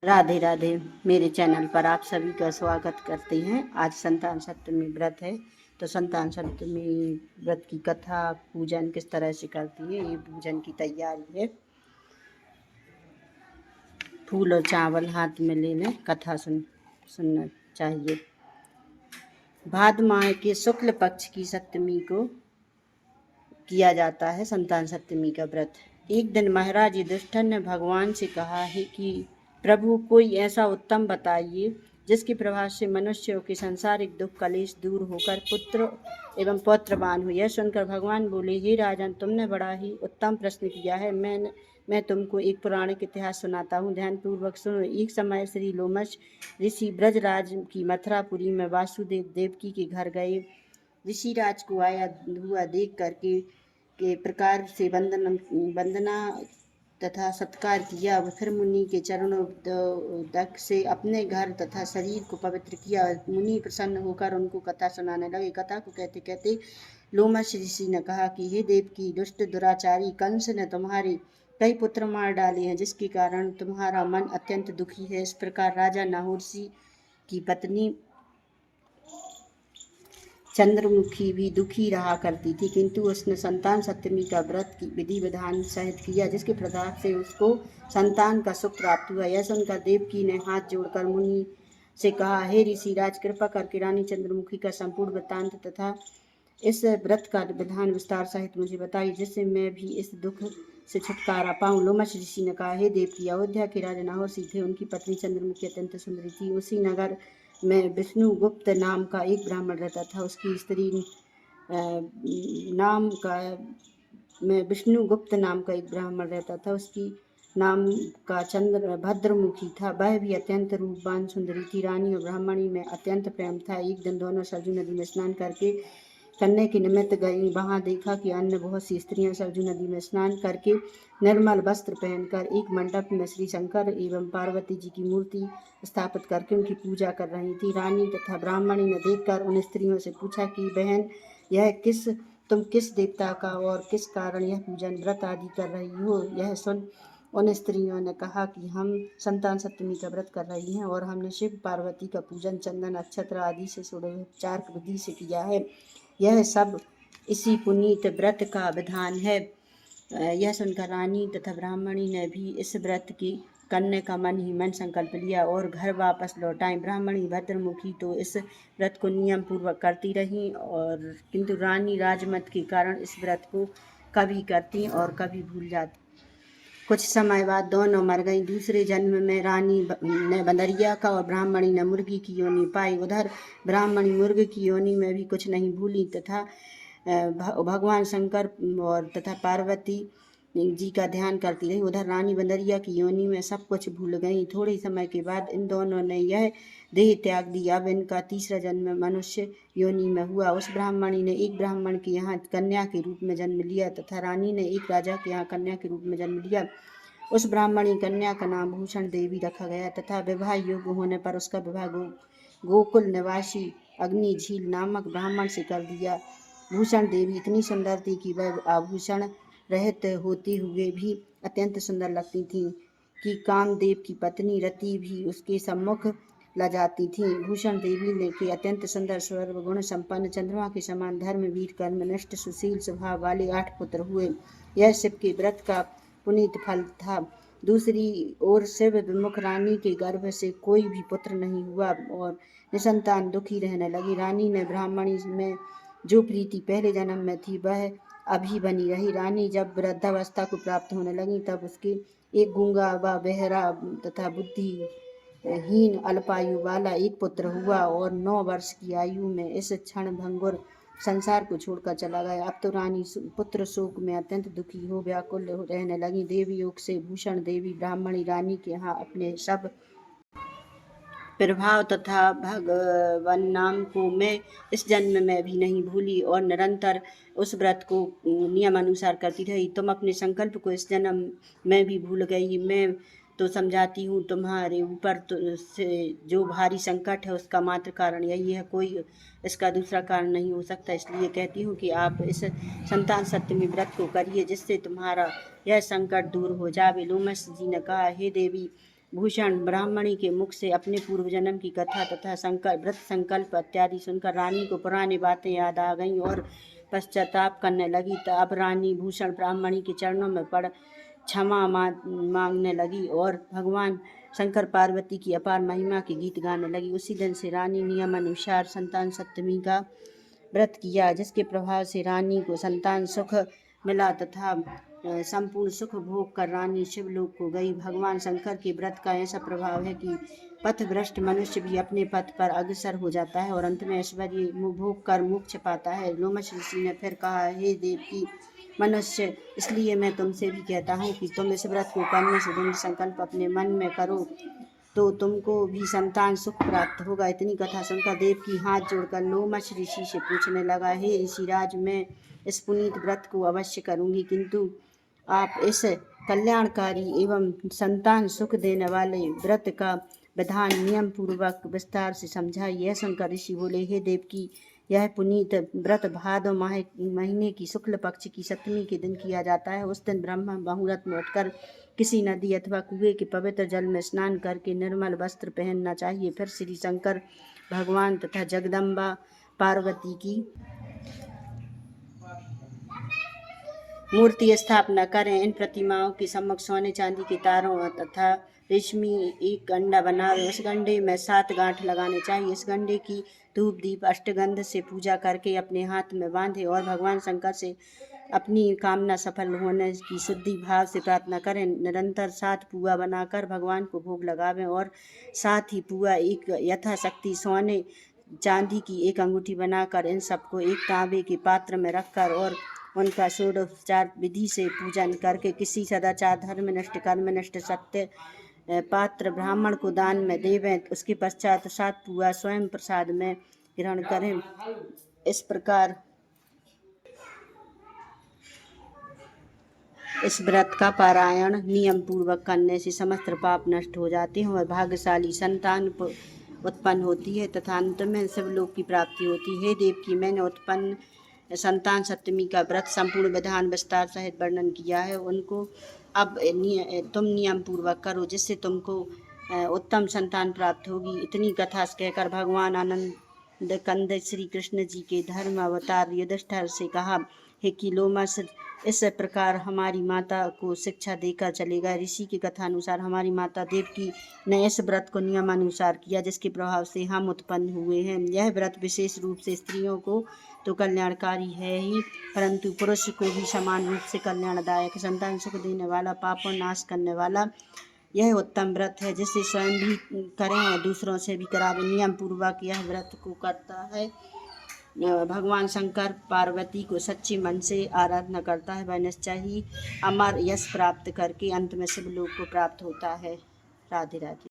राधे राधे। मेरे चैनल पर आप सभी का स्वागत करते हैं। आज संतान सप्तमी व्रत है, तो संतान सप्तमी व्रत की कथा पूजन किस तरह से करती है, ये पूजन की तैयारी है। फूल और चावल हाथ में ले लें, कथा सुनना चाहिए। भाद्र माह के शुक्ल पक्ष की सप्तमी को किया जाता है संतान सप्तमी का व्रत। एक दिन महाराज युधिष्ठिर ने भगवान से कहा है कि प्रभु, कोई ऐसा उत्तम बताइए जिसके प्रभाव से मनुष्यों के सांसारिक दुख कलेश दूर होकर पुत्र एवं पौत्रवान हो। यह सुनकर भगवान बोले, हे राजन, तुमने बड़ा ही उत्तम प्रश्न किया है। मैं तुमको एक पौराणिक इतिहास सुनाता हूँ, ध्यानपूर्वक सुनो। एक समय श्री लोमश ऋषि ब्रजराज की मथुरापुरी में वासुदेव देवकी के घर गए। ऋषिराज को आया हुआ देख करके के प्रकार से वंदना तथा सत्कार किया। फिर मुनि के चरणों दक से अपने घर तथा शरीर को पवित्र किया। मुनि प्रसन्न होकर उनको कथा सुनाने लगे। कथा को कहते कहते लोमश ऋषि ने कहा कि हे देवकी, दुष्ट दुराचारी कंस ने तुम्हारे कई पुत्र मार डाले हैं, जिसके कारण तुम्हारा मन अत्यंत दुखी है। इस प्रकार राजा नाहुरसी की पत्नी चंद्रमुखी भी दुखी रहा करती थी, किंतु उसने संतान सप्तमी का व्रत की विधि विधान सहित किया, जिसके प्रभाव से उसको संतान का सुख प्राप्त हुआ। यह सुनकर देवकी ने हाथ जोड़कर मुनि से कहा, हे ऋषिराज, कृपा करके रानी चंद्रमुखी का संपूर्ण वृत्तांत तथा इस व्रत का विधान विस्तार सहित मुझे बताइए, जिससे मैं भी इस दुख से छुटकारा पाऊं। लोमश ऋषि ने कहा, हे देवकी, अयोध्या के राजा नाहुर थे, उनकी पत्नी चंद्रमुखी अत्यंत सुंदरी थी। उसी नगर में विष्णुगुप्त नाम का एक ब्राह्मण रहता था। उसकी स्त्री नाम का में विष्णुगुप्त नाम का एक ब्राह्मण रहता था। उसकी नाम का चंद्र भद्रमुखी था। वह भी अत्यंत रूपवान सुंदरी थी। रानी और ब्राह्मणी में अत्यंत प्रेम था। एक दिन दोनों सरजू नदी में स्नान करके करने के निमित्त गई। वहां देखा कि अन्य बहुत सी स्त्रियां सरजू नदी में स्नान करके निर्मल वस्त्र पहनकर एक मंडप में श्री शंकर एवं पार्वती जी की मूर्ति स्थापित करके उनकी पूजा कर रही थी। रानी तथा ब्राह्मणी ने देखकर उन स्त्रियों से पूछा कि बहन, तुम किस देवता का और किस कारण यह पूजन व्रत आदि कर रही हो? यह सुन उन स्त्रियों ने कहा कि हम संतान सप्तमी का व्रत कर रही हैं और हमने शिव पार्वती का पूजन चंदन नक्षत्र आदि से षोडशोपचार विधि से किया है। यह सब इसी पुनीत व्रत का विधान है। यह सुनकर रानी तथा ब्राह्मणी ने भी इस व्रत की करने का मन ही मन संकल्प लिया और घर वापस लौट आई। ब्राह्मणी भद्रमुखी तो इस व्रत को नियम पूर्वक करती रही, और किंतु रानी राजमत के कारण इस व्रत को कभी करती और कभी भूल जाती। कुछ समय बाद दोनों मर गईं। दूसरे जन्म में रानी ने बंदरिया का और ब्राह्मणी ने मुर्गी की योनि पाई। उधर ब्राह्मणी मुर्ग की योनि में भी कुछ नहीं भूली तथा भगवान शंकर और तथा पार्वती जी का ध्यान करती रही। उधर रानी बंदरिया की योनि में सब कुछ भूल गई। थोड़े समय के बाद इन दोनों ने यह देह त्याग दी। अब इनका तीसरा जन्म मनुष्य योनि में हुआ। उस ब्राह्मणी ने एक ब्राह्मण के यहाँ कन्या के रूप में जन्म लिया तथा रानी ने एक राजा के यहाँ कन्या के रूप में जन्म लिया। उस ब्राह्मणी कन्या का नाम भूषण देवी रखा गया तथा विवाह योग्य होने पर उसका विवाह गोकुल निवासी अग्नि झील नामक ब्राह्मण से कर दिया। भूषण देवी इतनी सुंदर थी कि वह आभूषण रहित होते हुए भी अत्यंत सुंदर लगती थी कि कामदेव की पत्नी रति भी उसके सम्मुख ला जाती थी। भूषण देवी ने के अत्यंत सुंदर सर्व गुण संपन्न चंद्रमा के समान धर्म वीर कर्मनिष्ठ सुशील स्वभाव वाले 8 पुत्र हुए। यह शिव के व्रत का पुनीत फल था। दूसरी ओर शिव विमुख रानी के गर्भ से कोई भी पुत्र नहीं हुआ और निसंतान दुखी रहने लगी। रानी ने ब्राह्मणी में जो प्रीति पहले जन्म में थी वह अभी बनी रही। रानी जब वृद्धावस्था को प्राप्त होने लगी तब उसके एक गूंगा व बहरा तथा बुद्धिहीन अल्पायु वाला एक पुत्र हुआ और 9 वर्ष की आयु में इस क्षण भंगुर संसार को छोड़कर चला गया। अब तो रानी पुत्र शोक में अत्यंत दुखी हो व्याकुल रहने लगी। देवी योग से भूषण देवी ब्राह्मणी रानी के यहाँ अपने सब प्रभाव तथा भगवान नाम को मैं इस जन्म में भी नहीं भूली और निरंतर उस व्रत को नियम अनुसार करती रही। तुम अपने संकल्प को इस जन्म में भी भूल गई। मैं तो समझाती हूँ तुम्हारे ऊपर तो से जो भारी संकट है उसका मात्र कारण यही है, कोई इसका दूसरा कारण नहीं हो सकता। इसलिए कहती हूँ कि आप इस संतान सप्तमी व्रत को करिए, जिससे तुम्हारा यह संकट दूर हो जावे। लोमश जी ने कहा, हे देवी, भूषण ब्राह्मणी के मुख से अपने पूर्व जन्म की कथा तथा व्रत संकल्प इत्यादि सुनकर रानी को पुरानी बातें याद आ गईं और पश्चाताप करने लगी। तब रानी भूषण ब्राह्मणी के चरणों में पड़ क्षमा मांगने लगी और भगवान शंकर पार्वती की अपार महिमा के गीत गाने लगी। उसी दिन से रानी नियम अनुसार संतान सप्तमी का व्रत किया, जिसके प्रभाव से रानी को संतान सुख मिला तथा संपूर्ण सुख भोग कर रानी शिवलोक को गई। भगवान शंकर के व्रत का ऐसा प्रभाव है कि पथभ्रष्ट मनुष्य भी अपने पथ पर अग्रसर हो जाता है और अंत में ऐश्वर्य भोग कर मोक्ष पाता है। लोमश ऋषि ने फिर कहा, हे देवकी मनुष्य, इसलिए मैं तुमसे भी कहता हूँ कि तुम इस व्रत को करने से दृढ़ संकल्प अपने मन में करो तो तुमको भी संतान सुख प्राप्त होगा। इतनी कथा सुनकर देवकी हाथ जोड़कर लोमश ऋषि से पूछने लगा, हे ऋषिराज, मैं इस पुनीत व्रत को अवश्य करूँगी, किंतु आप इस कल्याणकारी एवं संतान सुख देने वाले व्रत का विधान नियम पूर्वक विस्तार से समझाइए। यह सुनकर ऋषि बोले, हे देवकी, यह पुनीत व्रत भादो महीने की शुक्ल पक्ष की सप्तमी के दिन किया जाता है। उस दिन ब्रह्म मुहूर्त में उठकर किसी नदी अथवा कुएं के पवित्र जल में स्नान करके निर्मल वस्त्र पहनना चाहिए। फिर श्री शंकर भगवान तथा जगदम्बा पार्वती की मूर्ति स्थापना करें। इन प्रतिमाओं के सम्मुख सोने चांदी के तारों तथा रेशमी एक गंडा बनावे। इस गंडे में 7 गांठ लगाने चाहिए। इस गंडे की धूप दीप अष्टगंध से पूजा करके अपने हाथ में बांधे और भगवान शंकर से अपनी कामना सफल होने की शुद्धि भाव से प्रार्थना करें। निरंतर 7 पुआ बनाकर भगवान को भोग लगावें और साथ ही पुआ एक यथाशक्ति सोने चांदी की एक अंगूठी बनाकर इन सबको एक तांबे के पात्र में रखकर और उनका षोडशोपचार विधि से पूजन करके किसी सदाचार धर्मनिष्ठ कर्मनिष्ठ सत्य पात्र ब्राह्मण को दान में देवें। उसके पश्चात 7 पुआ स्वयं प्रसाद में ग्रहण करें। इस प्रकार इस व्रत का पारायण नियम पूर्वक करने से समस्त पाप नष्ट हो जाते हैं और भाग्यशाली संतान उत्पन्न होती है तथा अंत में शिवलोक की प्राप्ति होती है। देवकी, मैंने उत्पन्न संतान सप्तमी का व्रत संपूर्ण विधान विस्तार सहित वर्णन किया है, उनको अब तुम नियम पूर्वक करो, जिससे तुमको उत्तम संतान प्राप्त होगी। इतनी कथा कहकर भगवान आनंद कंद श्री कृष्ण जी के धर्म अवतार युधिष्ठिर से कहा, हे कि लोमश, इस प्रकार हमारी माता को शिक्षा देकर चलेगा। ऋषि की कथा अनुसार हमारी माता देवकी ने इस व्रत को नियमानुसार किया, जिसके प्रभाव से हम उत्पन्न हुए हैं। यह व्रत विशेष रूप से स्त्रियों को तो कल्याणकारी है ही, परंतु पुरुष को भी समान रूप से कल्याणदायक, संतान सुख देने वाला, पापों नाश करने वाला यह उत्तम व्रत है, जिसे स्वयं भी करें और दूसरों से भी करावें। नियम पूर्वक यह व्रत को करता है भगवान शंकर पार्वती को सच्चे मन से आराधना करता है, वह निश्चय ही अमर यश प्राप्त करके अंत में शिवलोक को प्राप्त होता है। राधे राधे।